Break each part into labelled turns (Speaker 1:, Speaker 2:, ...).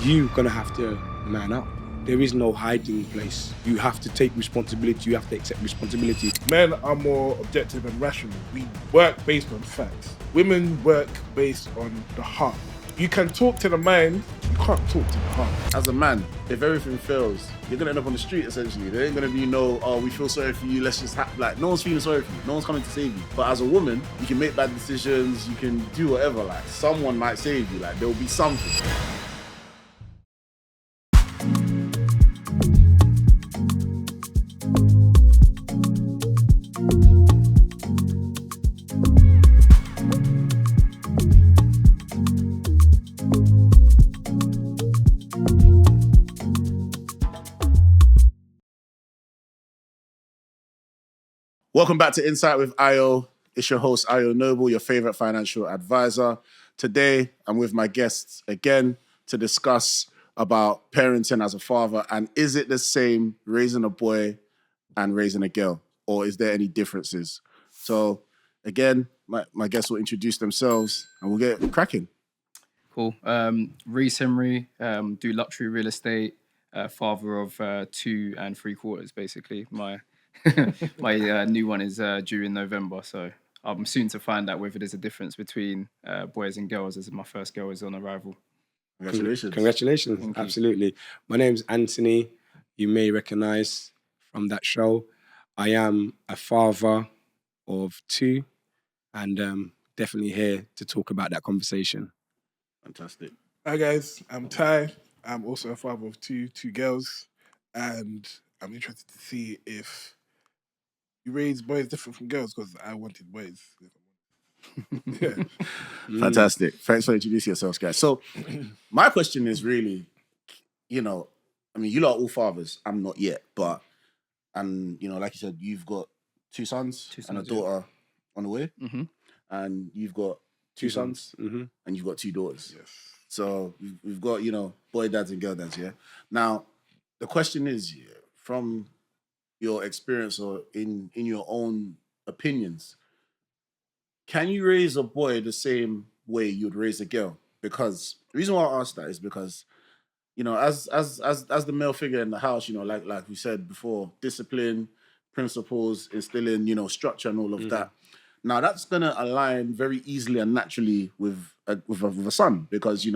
Speaker 1: you're going to have to man up. There is no hiding place. You have to take responsibility. You have to accept responsibility.
Speaker 2: Men are more objective and rational. We work based on facts. Women work based on the heart. You can talk to the mind, you can't talk to the heart.
Speaker 3: As a man, if everything fails, you're gonna end up on the street essentially. There ain't gonna be no, oh, we feel sorry for you, let's just like, no one's feeling sorry for you, no one's coming to save you. But as a woman, you can make bad decisions, you can do whatever, like, someone might save you, like, there'll be something. Welcome back to Insight with Ayo. It's your host, Ayo Noble, your favorite financial advisor. Today, I'm with my guests again to discuss about parenting as a father, and is it the same raising a boy and raising a girl, or is there any differences? So, again, my guests will introduce themselves and we'll get cracking.
Speaker 4: Cool. Rhys Henry, do luxury real estate, father of 2 3/4, basically. My new one is due in November, so I'm soon to find out whether there's a difference between boys and girls, as my first girl is on arrival.
Speaker 3: Congratulations.
Speaker 1: Congratulations. Absolutely. My name's Anthony. You may recognize from that show. I am a father of 2 and definitely here to talk about that conversation.
Speaker 3: Fantastic.
Speaker 2: Hi guys, I'm Ty. I'm also a father of two girls, and I'm interested to see if you raise boys different from girls, because I wanted boys. Yeah.
Speaker 3: Fantastic. Thanks for introducing yourselves, guys. So, my question is really, you lot are all fathers. I'm not yet, but, and, like you said, you've got 2 sons, and a daughter on the way, and you've got 2 sons, and you've got 2 daughters.
Speaker 2: Yes.
Speaker 3: So, we've got, boy dads and girl dads, yeah? Now, the question is, from your experience or in your own opinions, can you raise a boy the same way you'd raise a girl? Because the reason why I ask that is because, as the male figure in the house, like we said before, discipline, principles, instilling, structure and all of that. Now that's gonna align very easily and naturally with a son, because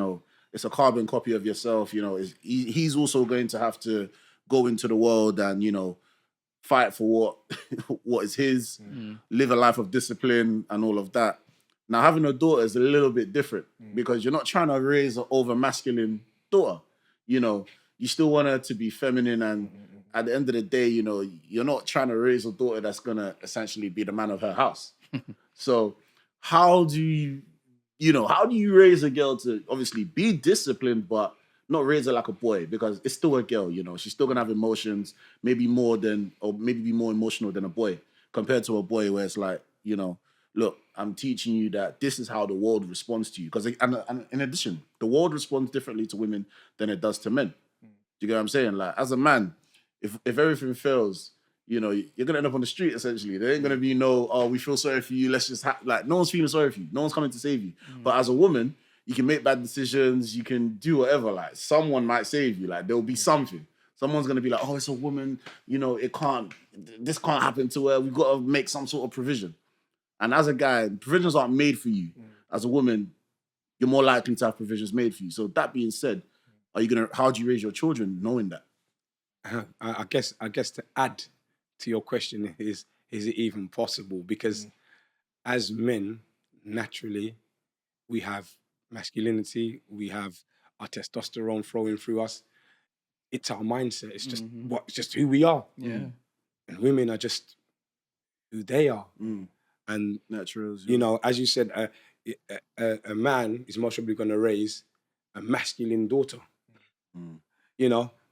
Speaker 3: it's a carbon copy of yourself. He's also going to have to go into the world and fight for what is his, live a life of discipline and all of that. Now, having a daughter is a little bit different because you're not trying to raise an over masculine daughter. You still want her to be feminine, and at the end of the day, you're not trying to raise a daughter that's gonna essentially be the man of her house. So, how do you raise a girl to obviously be disciplined, but not raise her like a boy, because it's still a girl, she's still gonna have emotions, maybe be more emotional than a boy, compared to a boy where it's like, look, I'm teaching you that this is how the world responds to you. Because and in addition, the world responds differently to women than it does to men. Do you get what I'm saying? Like, as a man, if everything fails, you're gonna end up on the street essentially. There ain't gonna be no, oh, we feel sorry for you, let's just like, no one's feeling sorry for you, no one's coming to save you. But as a woman, you can make bad decisions, you can do whatever, like, someone might save you, like, there'll be something. Someone's gonna be like, oh, it's a woman, this can't happen to her, we've got to make some sort of provision. And as a guy, provisions aren't made for you. As a woman, you're more likely to have provisions made for you. So that being said, how do you raise your children knowing that?
Speaker 1: I guess to add to your question is it even possible? Because as men, naturally, we have masculinity, we have our testosterone flowing through us. It's our mindset. It's just it's just who we are.
Speaker 4: Yeah.
Speaker 1: And women are just who they are. And
Speaker 3: natural,
Speaker 1: as you said, a man is most probably going to raise a masculine daughter.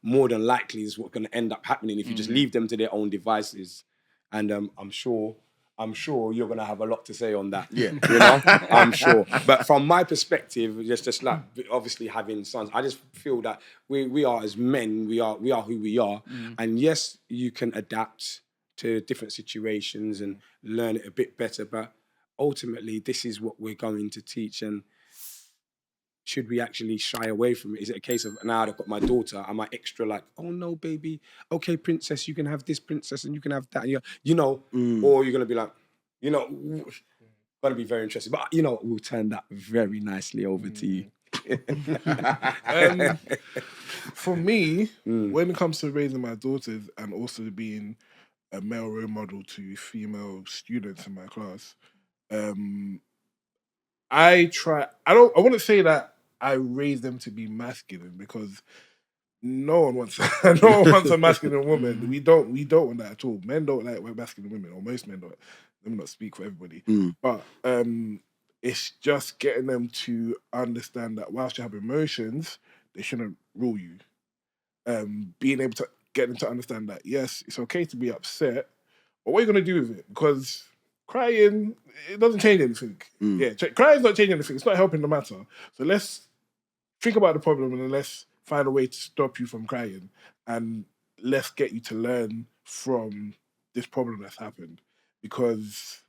Speaker 1: More than likely is what's going to end up happening if you just leave them to their own devices. And I'm sure you're going to have a lot to say on that.
Speaker 3: Yeah.
Speaker 1: I'm sure. But from my perspective, just like obviously having sons, I just feel that we are, as men, we are who we are. And yes, you can adapt to different situations and learn it a bit better. But ultimately, this is what we're going to teach. And should we actually shy away from it? Is it a case of now I've got my daughter, am I extra like, oh no, baby, okay, princess, you can have this, princess, and you can have that, and you know, or you're gonna be like, you know, gonna be very interesting. But you know, we'll turn that very nicely over to you.
Speaker 2: For me, when it comes to raising my daughters and also being a male role model to female students in my class, I try. I wouldn't say that I raise them to be masculine because no one wants no one wants a masculine woman. We don't want that at all. Men don't like masculine women, or most men don't. Let me not speak for everybody, but it's just getting them to understand that whilst you have emotions, they shouldn't rule you. Being able to get them to understand that yes, it's okay to be upset, but what are you gonna do with it? Because crying, it doesn't change anything. Yeah, crying's not changing anything. It's not helping the matter. So let's think about the problem and then let's find a way to stop you from crying, and let's get you to learn from this problem that's happened, because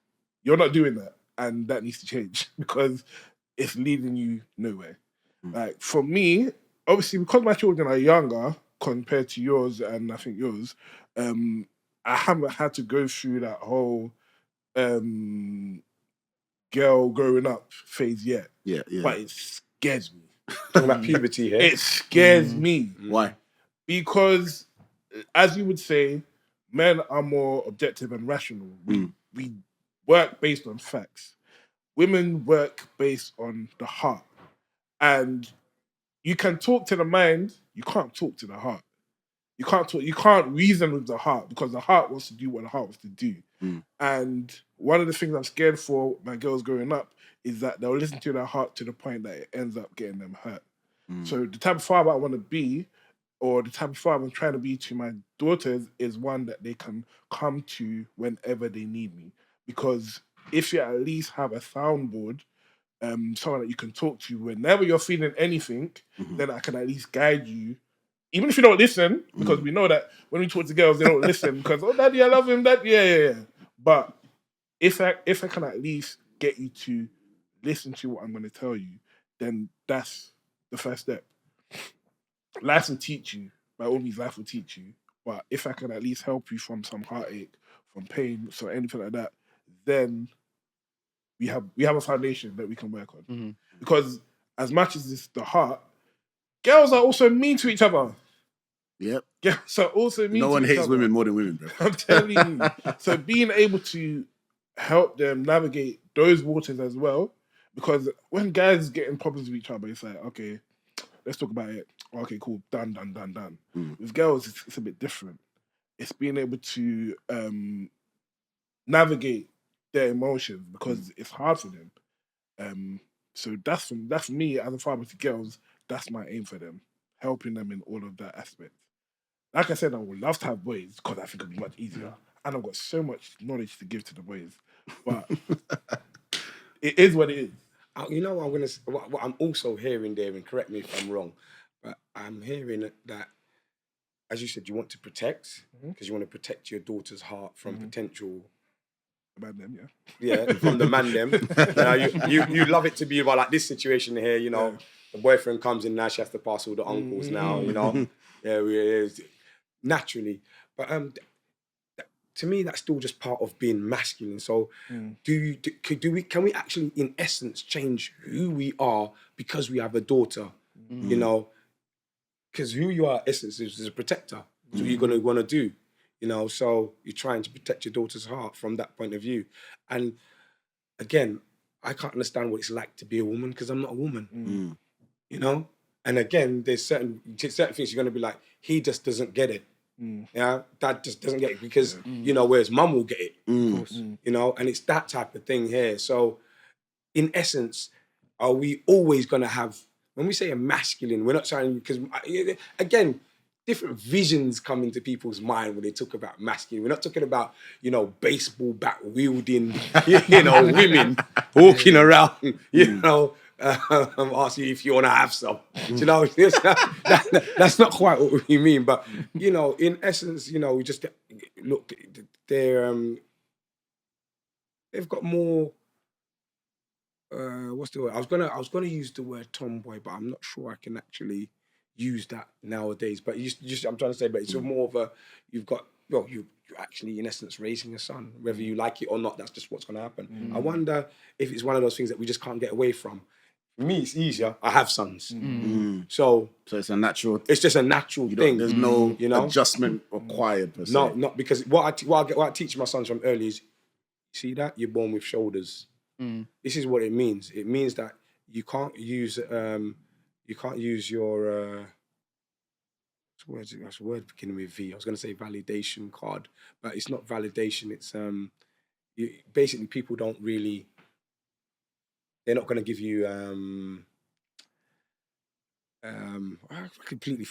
Speaker 2: you're not doing that, and that needs to change because it's leading you nowhere. Like for me, obviously, because my children are younger compared to yours, and I think yours, I haven't had to go through that whole girl growing up phase yet.
Speaker 3: Yeah.
Speaker 2: But it scares me.
Speaker 1: Talking about puberty here.
Speaker 2: It scares me.
Speaker 3: Why?
Speaker 2: Because, as you would say, men are more objective and rational. We work based on facts. Women work based on the heart. And you can talk to the mind, you can't talk to the heart. You can't reason with the heart because the heart wants to do what the heart wants to do. And one of the things I'm scared for my girls growing up is that they'll listen to their heart to the point that it ends up getting them hurt. So the type of father I want to be, or the type of father I'm trying to be to my daughters, is one that they can come to whenever they need me. Because if you at least have a soundboard, someone that you can talk to whenever you're feeling anything, then I can at least guide you. Even if you don't listen, because we know that when we talk to girls, they don't listen because, oh, daddy, I love him, that, yeah. But if I can at least get you to listen to what I'm going to tell you, then that's the first step. Life will teach you. By all means, life will teach you. But if I can at least help you from some heartache, from pain, so anything like that, then we have a foundation that we can work on. Because as much as it's the heart, girls are also mean to each other.
Speaker 3: Yep.
Speaker 2: Girls are also mean
Speaker 3: No
Speaker 2: to
Speaker 3: one
Speaker 2: each
Speaker 3: hates
Speaker 2: other.
Speaker 3: women more than women, bro.
Speaker 2: I'm telling you. So being able to help them navigate those waters as well, because when guys get in problems with each other, it's like, okay, let's talk about it. Okay, cool, done. With girls, it's a bit different. It's being able to navigate their emotions because it's hard for them. So that's for me as a father to girls. That's my aim for them, helping them in all of that aspect. Like I said, I would love to have boys because I think it'd be much easier, and I've got so much knowledge to give to the boys. But it is what it is.
Speaker 1: You know what I'm also hearing there, and correct me if I'm wrong, but I'm hearing that, as you said, you want to protect because you want to protect your daughter's heart from potential.
Speaker 2: About them,
Speaker 1: from the man them. You love it to be about like this situation here, you know. The boyfriend comes in now, she has to pass all the uncles now, you know. Naturally. But to me, that's still just part of being masculine. So can we actually, in essence, change who we are because we have a daughter? You know, because who you are, essence, is a protector. That's what you're going to want to do. You know, so you're trying to protect your daughter's heart from that point of view. And again, I can't understand what it's like to be a woman because I'm not a woman. You know? And again, there's certain things you're going to be like, he just doesn't get it. Yeah, dad just doesn't get it because, you know, whereas mum will get it. Of course. You know, and it's that type of thing here. So in essence, are we always going to have, when we say a masculine, we're not saying, because again, different visions come into people's mind when they talk about masculine. We're not talking about, you know, baseball bat wielding, you know, women walking around, you know, asking you if you want to have some. You know, that's not quite what we mean. But, you know, in essence, you know, we just look, they've got more what's the word? I was gonna use the word tomboy, but I'm not sure I can actually use that nowadays. But I'm trying to say, but it's more of a you've got well, you're actually in essence raising a son, whether you like it or not. That's just what's gonna happen. I wonder if it's one of those things that we just can't get away from. For me, it's easier. I have sons, so
Speaker 3: it's a natural.
Speaker 1: it's just a natural thing.
Speaker 3: There's no
Speaker 1: you know,
Speaker 3: adjustment required per se.
Speaker 1: no, not because what I teach my sons from early is, see that you're born with shoulders. This is what it means. It means that you can't use your that's a word beginning with V. I was going to say validation card, but it's not validation. It's basically people don't really. They're not going to give you I completely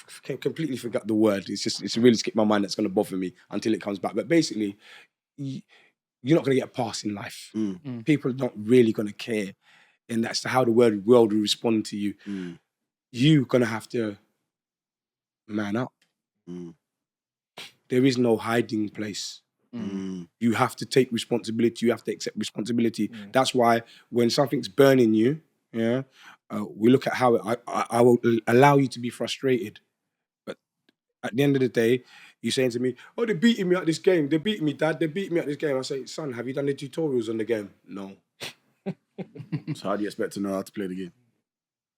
Speaker 1: forgot the word. It's really skipped my mind. That's going to bother me until it comes back. But basically, you're not going to get a pass in life. People are not really going to care, and that's how the world will respond to you. You're going to have to man up. There is no hiding place. You have to take responsibility. You have to accept responsibility. That's why when something's burning you, we look at how I will allow you to be frustrated. But at the end of the day, you're saying to me, oh, they're beating me at this game. They're beating me, Dad. They're beating me at this game. I say, son, have you done the tutorials on the game? No.
Speaker 3: So how do you expect to know how to play the game?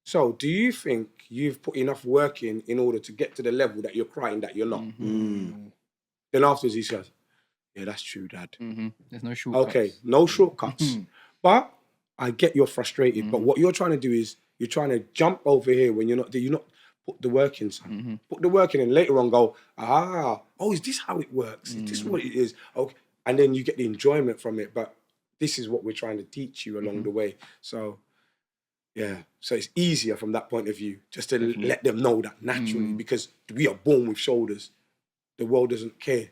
Speaker 1: So do you think you've put enough work in order to get to the level that you're crying that you're not? Then afterwards he says, yeah, that's true, Dad.
Speaker 4: There's no shortcuts.
Speaker 1: Okay, no shortcuts. But I get you're frustrated. But what you're trying to do is you're trying to jump over here when you're not put the work in, son. Put the work in and later on go, is this how it works? Is this what it is? Okay. And then you get the enjoyment from it. But this is what we're trying to teach you along the way. So yeah, so it's easier from that point of view, just to let them know that naturally, because we are born with shoulders. The world doesn't care.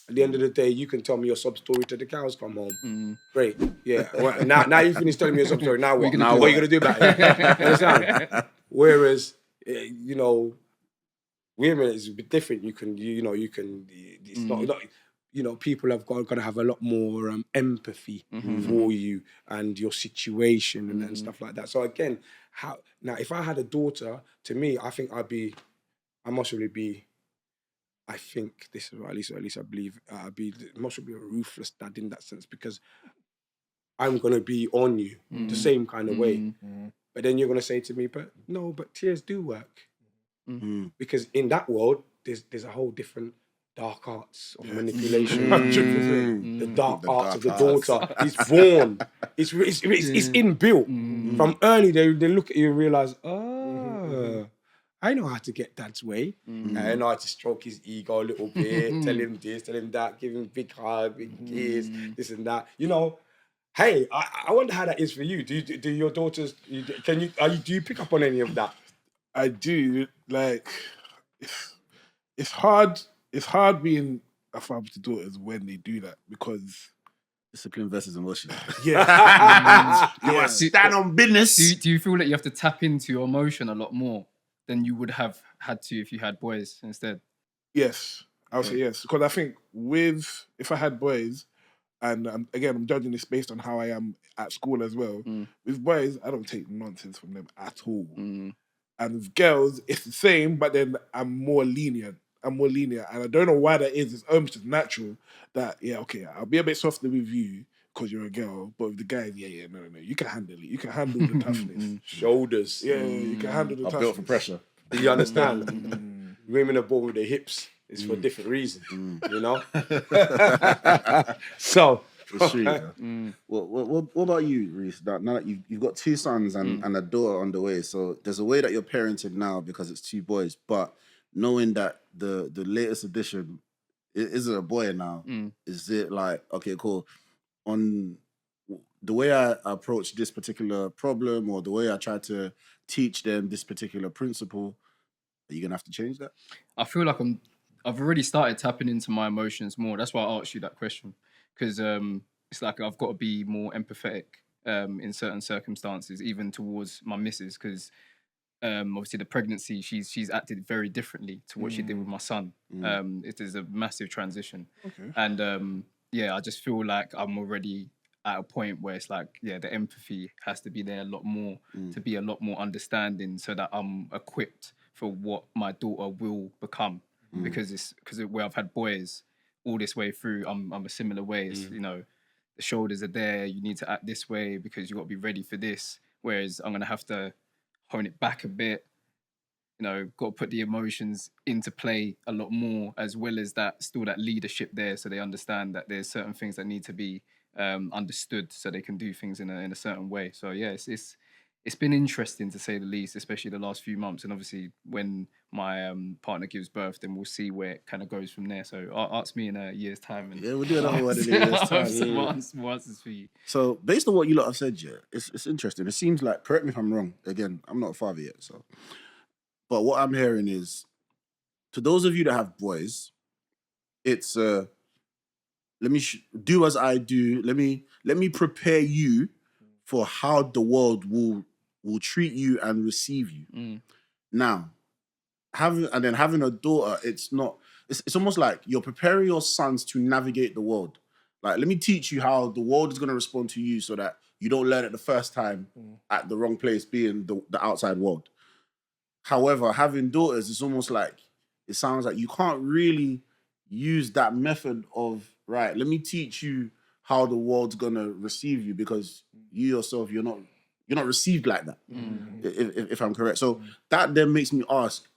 Speaker 1: At the end of the day, you can tell me your sub story till the cows come home. Great, yeah. Well, now you finish telling me your sub story. Now what? What are you gonna do about it? Understand? Whereas, women is a bit different. You can. It's not. People have got to have a lot more empathy for you and your situation and stuff like that. So again, if I had a daughter, to me, I think I must really be. I think this is what at least I believe must be a ruthless dad in that sense, because I'm gonna be on you the same kind of way. But then you're gonna say to me, but tears do work, because in that world there's a whole different dark arts of manipulation. 100%. The dark arts of the daughter is born. It's inbuilt from early. They look at you and realize, I know how to get Dad's way. I know how to stroke his ego a little bit, tell him this, tell him that, give him big hug, big kiss, this and that. Hey, I wonder how that is for you. Do your daughters? Do you pick up on any of that?
Speaker 2: I do. Like, it's hard. It's hard being a father to daughters when they do that, because
Speaker 3: discipline versus emotion.
Speaker 2: Yeah,
Speaker 3: you must stand on business.
Speaker 4: Do you feel that you have to tap into your emotion a lot more than you would have had to if you had boys instead?
Speaker 2: Yes, I'll say yes, because I think if I had boys, and again, I'm judging this based on how I am at school as well. With boys, I don't take nonsense from them at all. And with girls, it's the same, but then I'm more lenient, and I don't know why that is. It's almost just natural that, I'll be a bit softer with you because you're a girl, but with the guys, no, you can handle it. You can handle the toughness.
Speaker 1: Shoulders.
Speaker 2: Yeah, you can handle the toughness.
Speaker 3: Built for pressure.
Speaker 1: Do you understand? Women are born with their hips. It's for a different reason, So,
Speaker 3: for sure. What about you, Rhys? Now that you've got two sons and a daughter on the way, so there's a way that you're parenting now because it's two boys, but knowing that the latest edition is a boy now, is it like, okay, cool, on the way I approach this particular problem or the way I try to teach them this particular principle, are you gonna have to change that?
Speaker 4: I feel like I've already started tapping into my emotions more. That's why I asked you that question, because it's like I've got to be more empathetic in certain circumstances, even towards my missus, because obviously the pregnancy, she's acted very differently to what she did with my son. It is a massive transition.
Speaker 2: Okay.
Speaker 4: And I just feel like I'm already at a point where it's like, yeah, the empathy has to be there a lot more, to be a lot more understanding, so that I'm equipped for what my daughter will become. Because where I've had boys all this way through, I'm a similar way. It's, you know, the shoulders are there. You need to act this way because you got to be ready for this. Whereas I'm gonna have to hone it back a bit. You know, got to put the emotions into play a lot more, as well as that still that leadership there, so they understand that there's certain things that need to be understood, so they can do things in a certain way. So yeah, it's been interesting to say the least, especially the last few months. And obviously, when my partner gives birth, then we'll see where it kind of goes from there. So ask me in a year's time, and
Speaker 3: Yeah, we'll do another one in a year's
Speaker 4: I'll
Speaker 3: time.
Speaker 4: have some more answers for you.
Speaker 3: So, based on what you lot have said, yeah, it's interesting. It seems like, correct me if I'm wrong. Again, I'm not a father yet, so. But what I'm hearing is, to those of you that have boys, it's let me do as I do. Let me prepare you for how the world will treat you and receive you. Now, having a daughter, it's not. It's almost like you're preparing your sons to navigate the world. Like, let me teach you how the world is going to respond to you, so that you don't learn it the first time at the wrong place, being the outside world. However, having daughters, it's almost like, it sounds like you can't really use that method of, right, let me teach you how the world's gonna receive you, because you yourself, you're not received like that. If I'm correct. So that then makes me ask,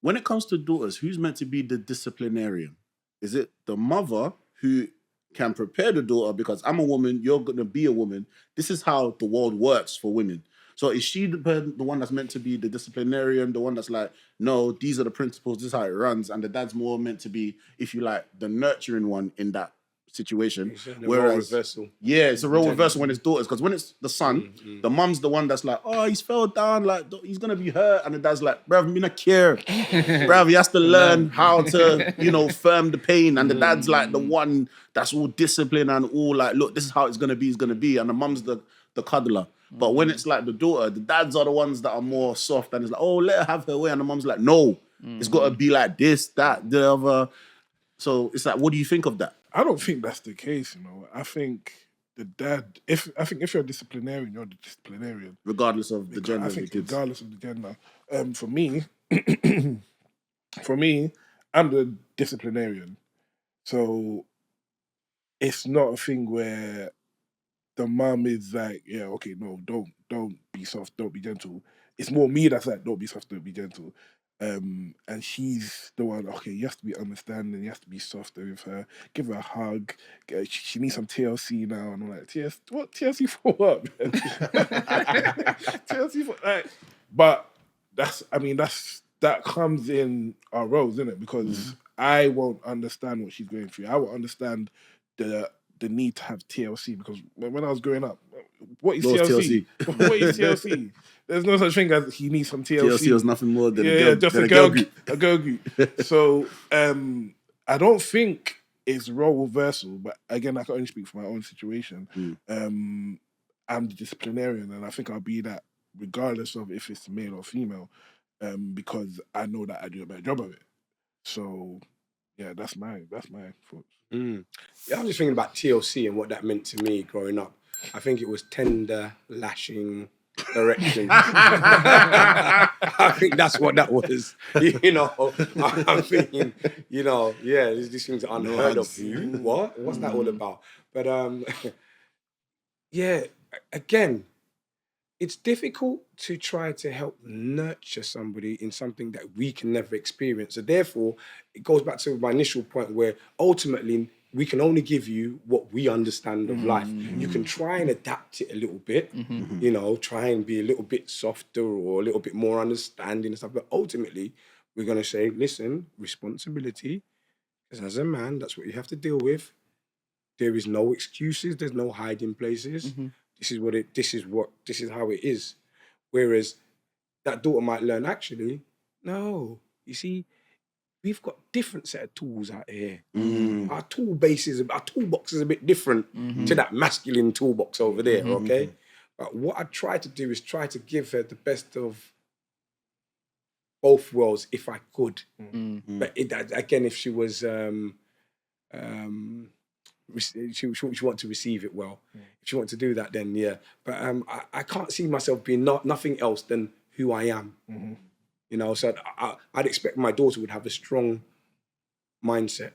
Speaker 3: when it comes to daughters, who's meant to be the disciplinarian? Is it the mother who can prepare the daughter, because I'm a woman, you're gonna be a woman, this is how the world works for women? So is she the one that's meant to be the disciplinarian, the one that's like, no, these are the principles, this is how it runs, and the dad's more meant to be, if you like, the nurturing one in that situation? Whereas,
Speaker 1: reversal.
Speaker 3: yeah, it's a role reversal when it's daughters, because when it's the son, the mum's the one that's like, oh, he's fell down, like he's gonna be hurt, and the dad's like, bruv, me not care, bruv, he has to learn how to, firm the pain, and the dad's like the one that's all disciplined and all like, look, this is how it's gonna be, and the mum's the cuddler. But when it's like the daughter, the dads are the ones that are more soft, and it's like, oh, let her have her way, and the mum's like, no, it's got to be like this, that, the other. So it's like, what do you think of that?
Speaker 2: I don't think that's the case, I think the dad, if you're a disciplinarian, you're the disciplinarian.
Speaker 3: Regardless of the gender of the kids.
Speaker 2: Regardless of the gender. For me, I'm the disciplinarian. So it's not a thing where the mum is like, yeah, okay, no, don't be soft, don't be gentle. It's more me that's like, don't be soft, don't be gentle. And she's the one, okay, you have to be understanding, you have to be softer with her, give her a hug. She needs some TLC now. And I'm like, what TLC for what? TLC for, like, but that comes in our roles, isn't it? Because I won't understand what she's going through. I won't understand the need to have TLC, because when I was growing up, what is TLC? What is TLC? There's no such thing as he needs some TLC.
Speaker 3: TLC was nothing more than a girl group.
Speaker 2: A girl group. So I don't think it's role reversal, but again, I can only speak for my own situation. I'm the disciplinarian, and I think I'll be that regardless of if it's male or female, because I know that I do a better job of it. So yeah, that's my thoughts.
Speaker 1: Yeah, I'm just thinking about TLC and what that meant to me growing up. I think it was tender, lashing, direction. I think that's what that was. I'm thinking, yeah, these things are unheard of. You what? What's that all about? But yeah, again, it's difficult to try to help nurture somebody in something that we can never experience. So therefore, it goes back to my initial point, where ultimately we can only give you what we understand of life. You can try and adapt it a little bit, try and be a little bit softer or a little bit more understanding and stuff. But ultimately, we're going to say, listen, responsibility, because as a man, that's what you have to deal with. There is no excuses. There's no hiding places. This is how it is. Whereas that daughter might learn, actually, no, you see, we've got different set of tools out here. Our toolbox is a bit different to that masculine toolbox over there, okay? But what I try to do is try to give her the best of both worlds if I could. But again, if she was she want to receive it well. If she want to do that, then yeah. But I can't see myself being nothing else than who I am. You know, so I'd expect my daughter would have a strong mindset.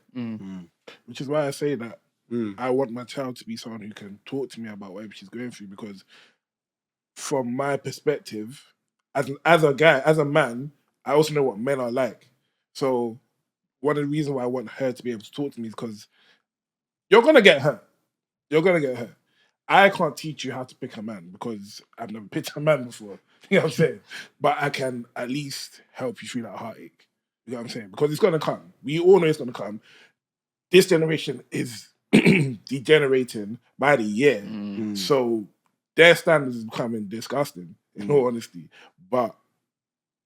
Speaker 2: Which is why I say that I want my child to be someone who can talk to me about whatever she's going through, because from my perspective, as a guy, as a man, I also know what men are like. So one of the reasons why I want her to be able to talk to me is because you're gonna get hurt. You're gonna get hurt. I can't teach you how to pick a man because I've never picked a man before. You know what I'm saying? But I can at least help you through that heartache. You know what I'm saying? Because it's gonna come. We all know it's gonna come. This generation is degenerating by the year. So their standards is becoming disgusting, in all honesty. But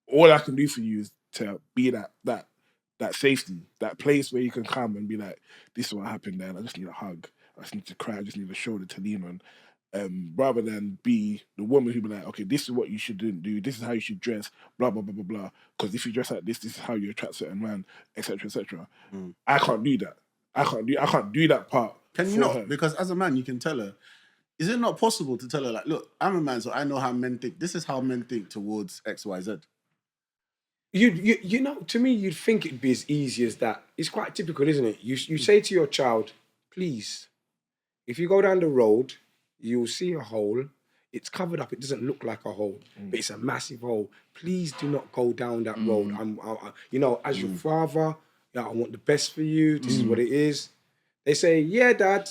Speaker 2: all I can do for you is to be that safety, that place where you can come and be like, this is what happened there. I just need a hug. I just need to cry. I just need a shoulder to lean on. Rather than be the woman who be like, okay, this is what you shouldn't do. This is how you should dress. Blah blah blah blah blah. Because if you dress like this is how you attract certain man, etc. etc. I can't do that. I can't do that part.
Speaker 3: Can you
Speaker 2: for
Speaker 3: not?
Speaker 2: her.
Speaker 3: Because as a man, you can tell her. Is it not possible to tell her, like, look, I'm a man, so I know how men think. This is how men think towards X, Y, Z.
Speaker 1: You know, to me, you'd think it'd be as easy as that. It's quite typical, isn't it? You say to your child, please, if you go down the road, you'll see a hole. It's covered up. It doesn't look like a hole, but it's a massive hole. Please do not go down that road. You know, as your father, I want the best for you. This is what it is. They say, yeah, Dad.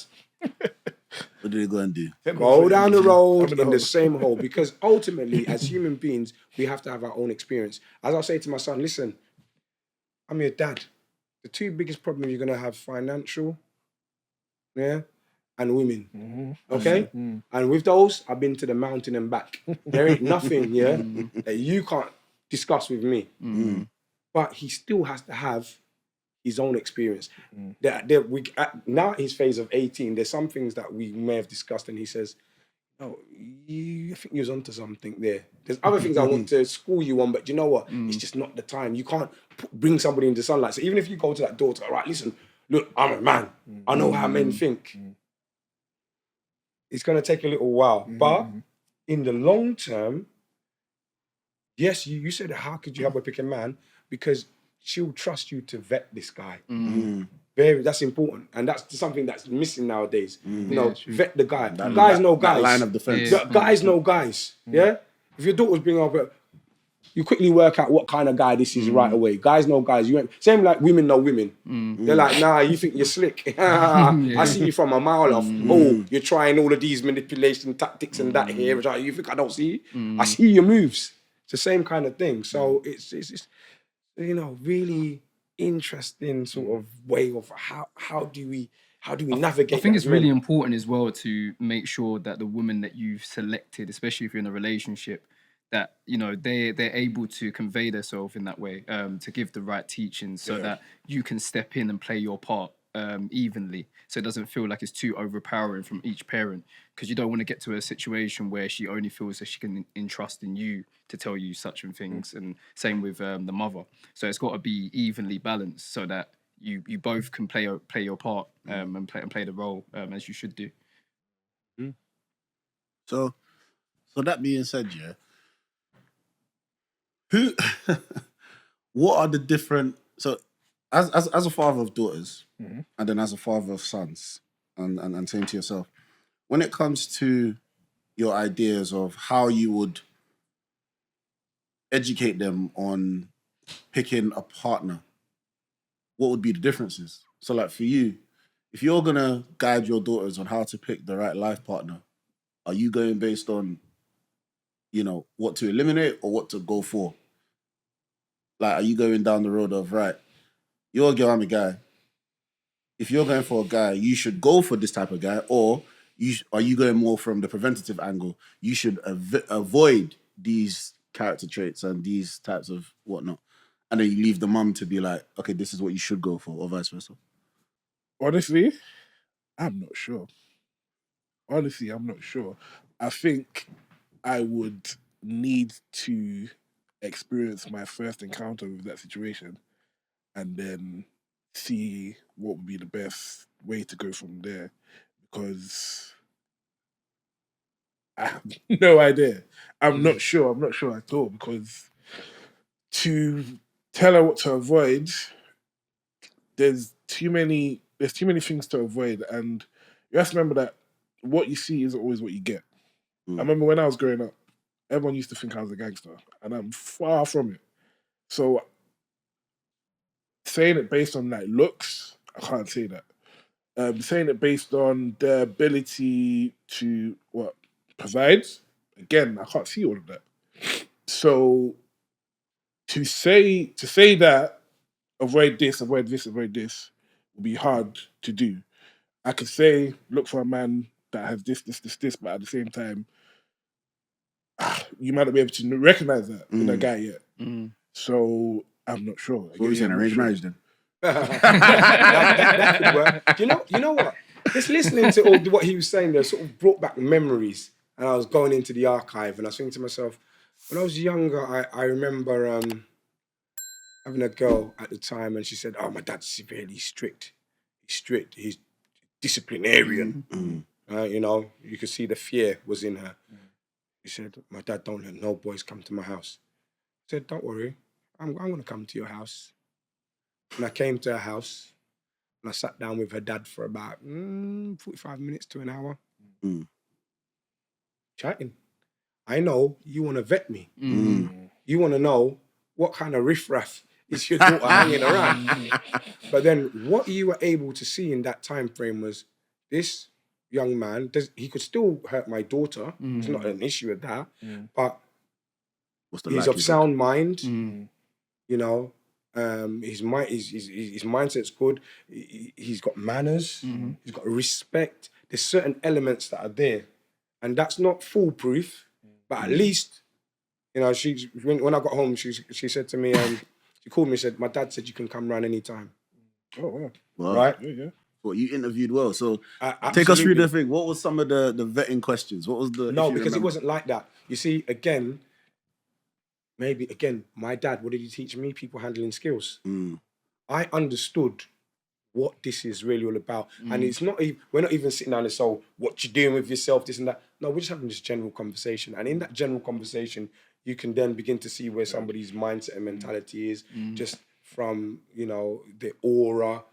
Speaker 3: What do they go and do?
Speaker 1: Go down the road
Speaker 2: I'm in
Speaker 1: in
Speaker 2: the
Speaker 1: the same hole, because ultimately, as human beings, we have to have our own experience. As I say to my son, listen, I'm your dad. The two biggest problems you're gonna have: financial, yeah, and women. Okay, and with those, I've been to the mountain and back. There ain't nothing, yeah, that you can't discuss with me. But he still has to have his own experience. Now at his phase of 18, there's some things that we may have discussed, and he says, "No, I think you're onto something there. There's other things I want to school you on, but you know what? It's just not the time. You can't bring somebody into sunlight. So even if you go to that daughter, all right, listen, look, I'm a man. I know how men think. It's going to take a little while, but in the long term, yes, you said, how could you help her pick a man? Because she'll trust you to vet this guy. That's important, and that's something that's missing nowadays. You know, vet the guy. Guys know guys.
Speaker 3: That line of defense.
Speaker 1: Guys know guys. Yeah. If your daughter's bringing up, you quickly work out what kind of guy this is right away. Guys know guys. You ain't same like women know women. They're like, nah, you think you're slick. I see you from a mile off. Oh, you're trying all of these manipulation tactics and that here. You think I don't see you? I see your moves. It's the same kind of thing. So it's you know, really interesting sort of way of how do we navigate.
Speaker 4: I think
Speaker 1: that
Speaker 4: it's
Speaker 1: as
Speaker 4: really
Speaker 1: men?
Speaker 4: important as well to make sure that the woman that you've selected, especially if you're in a relationship, that you know they're able to convey themselves in that way, to give the right teachings, so that you can step in and play your part evenly, so it doesn't feel like it's too overpowering from each parent. Because you don't want to get to a situation where she only feels that she can entrust in you to tell you such and things, and same with the mother. So it's got to be evenly balanced, so that you both can play your part, and play the role as you should do.
Speaker 3: So that being said, yeah, who, what are the different? So, as a father of daughters, and then as a father of sons, and saying to yourself, when it comes to your ideas of how you would educate them on picking a partner, what would be the differences? So, like for you, if you're gonna guide your daughters on how to pick the right life partner, are you going based on, you know, what to eliminate or what to go for? Like, are you going down the road of, right, you're a girl, I'm a guy. If you're going for a guy, you should go for this type of guy, or are you going more from the preventative angle? You should avoid these character traits and these types of whatnot, and then you leave the mum to be like, okay, this is what you should go for, or vice versa.
Speaker 2: Honestly, I'm not sure. I think I would need to experience my first encounter with that situation and then see what would be the best way to go from there, because I have no idea. I'm not sure. I'm not sure at all, because to tell her what to avoid, there's too many things to avoid, and you have to remember that what you see isn't always what you get. I remember when I was growing up, everyone used to think I was a gangster, and I'm far from it. So saying it based on like looks, I can't say that. Saying it based on their ability to provide, again, I can't see all of that. So to say that avoid this, avoid this, avoid this will be hard to do. I could say look for a man that has this, but at the same time, you might not be able to recognize that in a guy yet. So I'm not sure.
Speaker 3: What are we saying? Arranged marriage then?
Speaker 1: that could work. You know what? Just listening to all what he was saying there sort of brought back memories. And I was going into the archive and I was thinking to myself, when I was younger, I remember having a girl at the time and she said, "Oh, my dad's severely strict. He's strict. He's disciplinarian." You know, you could see the fear was in her. He said, "My dad don't let no boys come to my house." I said, "Don't worry, I'm going to come to your house." And I came to her house and I sat down with her dad for about 45 minutes to an hour. Chatting. I know you want to vet me. You want to know what kind of riffraff is your daughter hanging around. But then what you were able to see in that time frame was this young man, he could still hurt my daughter. It's not an issue with that. But he's of sound mind, you know. His mindset's good. He's got manners. He's got respect. There's certain elements that are there, and that's not foolproof. But at least, you know, when I got home, she said to me, she called me and said, "My dad said you can come round anytime."
Speaker 2: Oh
Speaker 3: Wow.
Speaker 1: Right?
Speaker 2: Yeah.
Speaker 3: Well, you interviewed well. So take us through the thing. What was some of the vetting questions? What was the
Speaker 1: no? Because it wasn't like that. You see, again. Maybe, again, my dad, what did he teach me? People handling skills. I understood what this is really all about. And it's not even, we're not even sitting down and say, what you doing with yourself, this and that. No, we're just having this general conversation. And in that general conversation, you can then begin to see where somebody's mindset and mentality is, just from, you know, the aura.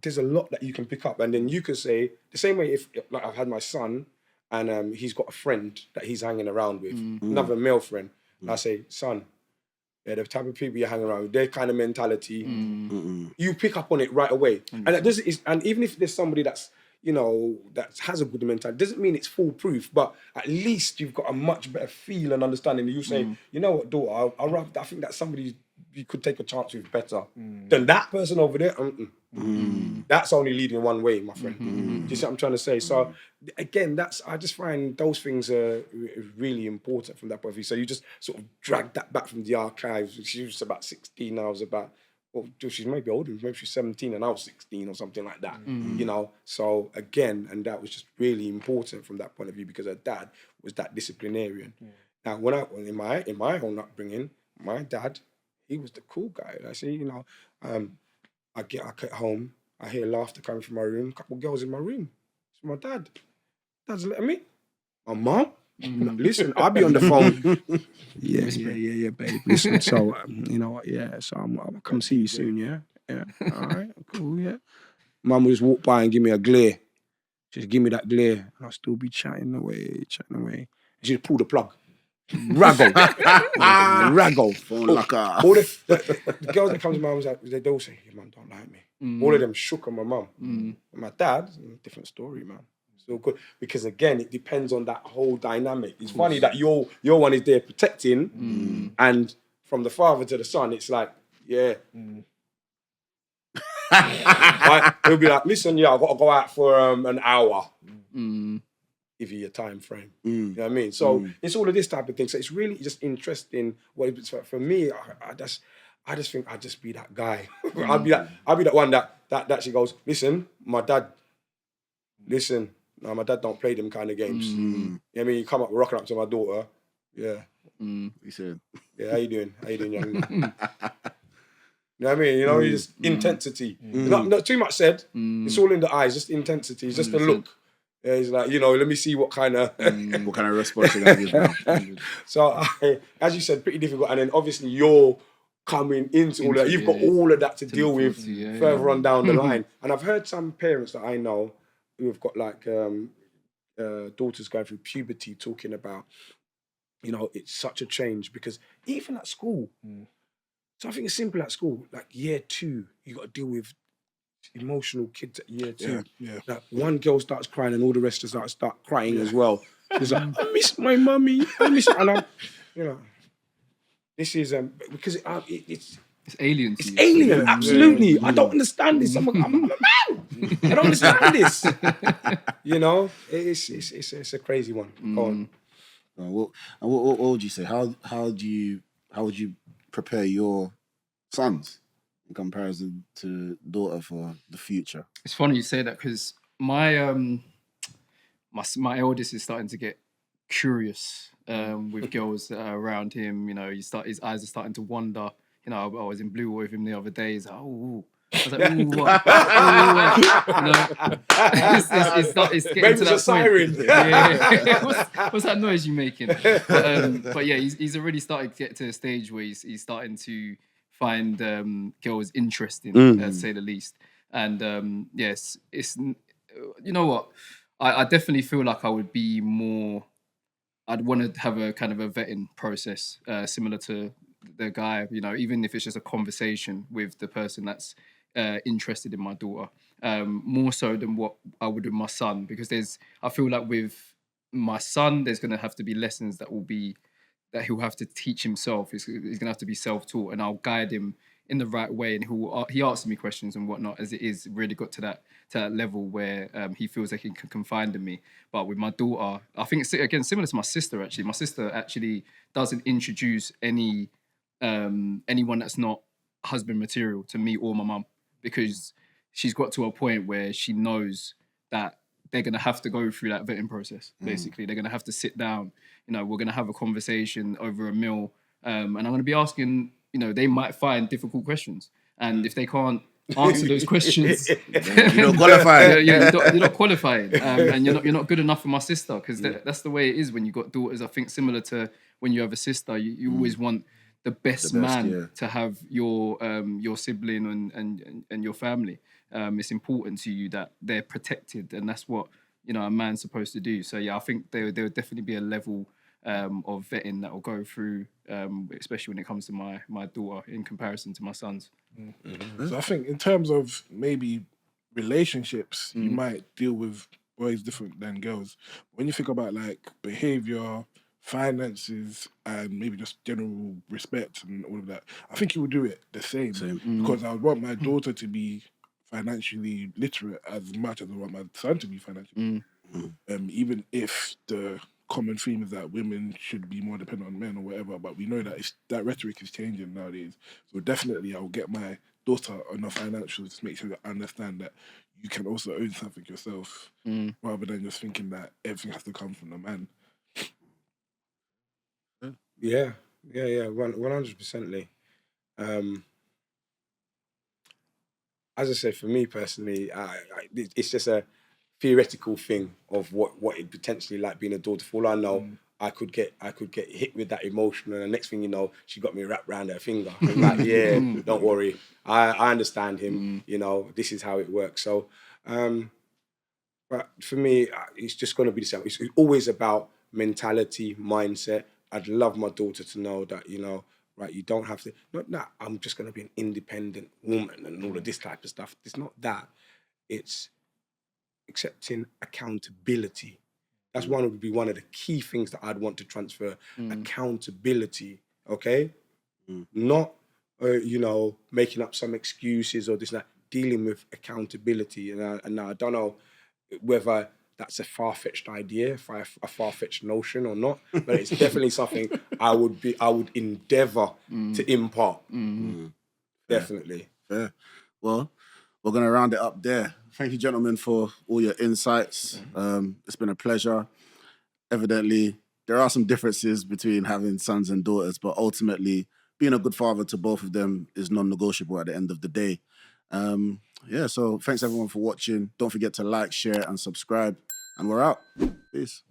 Speaker 1: There's a lot that you can pick up. And then you can say, the same way if, like, I've had my son and he's got a friend that he's hanging around with, another male friend. And I say, son, the type of people you're hanging around with, their kind of mentality, you pick up on it right away. And even if there's somebody that's, you know, that has a good mentality, doesn't mean it's foolproof, but at least you've got a much better feel and understanding. You say, you know what, daughter, I think that's somebody you could take a chance with better than that person over there. That's only leading one way, my friend. Do you see what I'm trying to say? So again, I just find those things are really important from that point of view. So you just sort of drag that back from the archives. She was about 16, I was about, well, she's maybe older, maybe she's 17 and I was 16 or something like that, you know? So again, and that was just really important from that point of view because her dad was that disciplinarian. Now, in my own upbringing, my dad, he was the cool guy. I see, you know, I get home, I hear laughter coming from my room, a couple of girls in my room. It's my dad. Dad's letting me. My mom? Listen, I'll be on the phone. Yeah, babe. Listen, so, you know what, yeah, so I'll come see you soon, yeah? Yeah, all right, cool, yeah. Mum would just walk by and give me a glare. Just give me that glare, and I'll still be chatting away. And she'd pull the plug. Raggo.
Speaker 3: Phone locker.
Speaker 1: All the girls that come to my mum's house, they all say, your mum don't like me. All of them shook on my mum. And my dad, different story, man. So good. Because again, it depends on that whole dynamic. It's funny that your one is there protecting, and from the father to the son, it's like, yeah. Right? He'll be like, listen, yeah, I've got to go out for an hour. Give you your time frame. You know what I mean? So it's all of this type of thing. So it's really just interesting. For me, I just think I'd just be that guy. I'd be that one that she goes, listen, my dad don't play them kind of games. You know what I mean? You come up rocking up to my daughter. Yeah.
Speaker 3: He said,
Speaker 1: Yeah, how you doing? How you doing, young man? You You know what I mean? You know, just intensity. Not too much said. It's all in the eyes, just intensity. It's just the look. Yeah, it's like, you know, let me see what kind of
Speaker 3: What kind of response you're gonna give now?
Speaker 1: So, as you said, pretty difficult. And then obviously you're coming into all of that. You've got all of that to deal
Speaker 4: look
Speaker 1: with
Speaker 4: forward to,
Speaker 1: further on down the line. And I've heard some parents that I know who have got like daughters going through puberty talking about, you know, it's such a change because even at school, something simple at school, like year 2, you got to deal with emotional kids at year 2.
Speaker 2: Yeah.
Speaker 1: Like one girl starts crying and all the rest of us start crying as well. She's like, I miss my mummy. I miss, and I'm, you know, this is because it's
Speaker 4: alien to
Speaker 1: it's
Speaker 4: you.
Speaker 1: alien. Absolutely, I don't understand this. I'm a man. I don't understand this. You know, it's a crazy one. Go on.
Speaker 3: What would you say? How would you prepare your sons in comparison to daughter for the future?
Speaker 4: It's funny you say that because my my eldest is starting to get curious with girls that are around him. You know, his eyes are starting to wander. You know, I was in Blue with him the other day. He's like, oh. I was like, ooh, what? Ooh, what? You know, it's getting
Speaker 1: Ben's
Speaker 4: to that
Speaker 1: a siren.
Speaker 4: point. Yeah. What's that noise you making? But yeah, he's already started to get to a stage where he's starting to find girls interesting, to say the least. And yes, it's, you know what? I definitely feel like I would be more. I'd want to have a kind of a vetting process, similar to the guy. You know, even if it's just a conversation with the person that's interested in my daughter, more so than what I would with my son. Because I feel like with my son, there's going to have to be lessons that he'll have to teach himself. He's going to have to be self-taught, and I'll guide him in the right way. And he asks me questions and whatnot, as it is really got to that level where he feels like he can confide in me. But with my daughter, I think it's, again, similar to my sister, actually. My sister actually doesn't introduce anyone that's not husband material to me or my mum, because she's got to a point where she knows that they're going to have to go through that vetting process, basically. They're going to have to sit down. You know, we're going to have a conversation over a meal. And I'm going to be asking, you know, they might find difficult questions. And if they can't answer those questions,
Speaker 3: You don't qualify.
Speaker 4: you're not qualifying. And you're not good enough for my sister, because that's the way it is when you got daughters. I think similar to when you have a sister, you always want the best man to have your sibling and your family. It's important to you that they're protected, and that's what, you know, a man's supposed to do. So yeah, I think there would definitely be a level of vetting that will go through, especially when it comes to my daughter in comparison to my sons.
Speaker 2: So I think in terms of maybe relationships, you might deal with boys different than girls. When you think about like behavior, finances, and maybe just general respect and all of that, I think you would do it the same. Because I would want my daughter to be financially literate as much as I want my son to be financially. Even if the common theme is that women should be more dependent on men or whatever, but we know that that rhetoric is changing nowadays. So definitely I'll get my daughter enough financials to make sure that I understand that you can also own something yourself, rather than just thinking that everything has to come from the man.
Speaker 1: Yeah, 100%. As I said, for me personally, it's just a theoretical thing of what it potentially like being a daughter. For all I know, I could get hit with that emotion, and the next thing you know, she got me wrapped around her finger. I'm like, yeah, don't worry, I understand him. You know, this is how it works. So, but for me, it's just going to be the same. It's always about mentality, mindset. I'd love my daughter to know that, you know, right, you don't have to, not that I'm just going to be an independent woman and all of this type of stuff. It's not that. It's accepting accountability. That's would be one of the key things that I'd want to transfer. Accountability, okay? Not, you know, making up some excuses or this and that. Dealing with accountability. And I don't know whether that's a far-fetched idea, a far-fetched notion or not, but it's definitely something I would endeavour to impart. Definitely.
Speaker 3: Fair. Well, we're going to round it up there. Thank you, gentlemen, for all your insights. It's been a pleasure. Evidently, there are some differences between having sons and daughters, but ultimately, being a good father to both of them is non-negotiable at the end of the day. Yeah, so thanks everyone for watching. Don't forget to like, share, and subscribe. And we're out. Peace.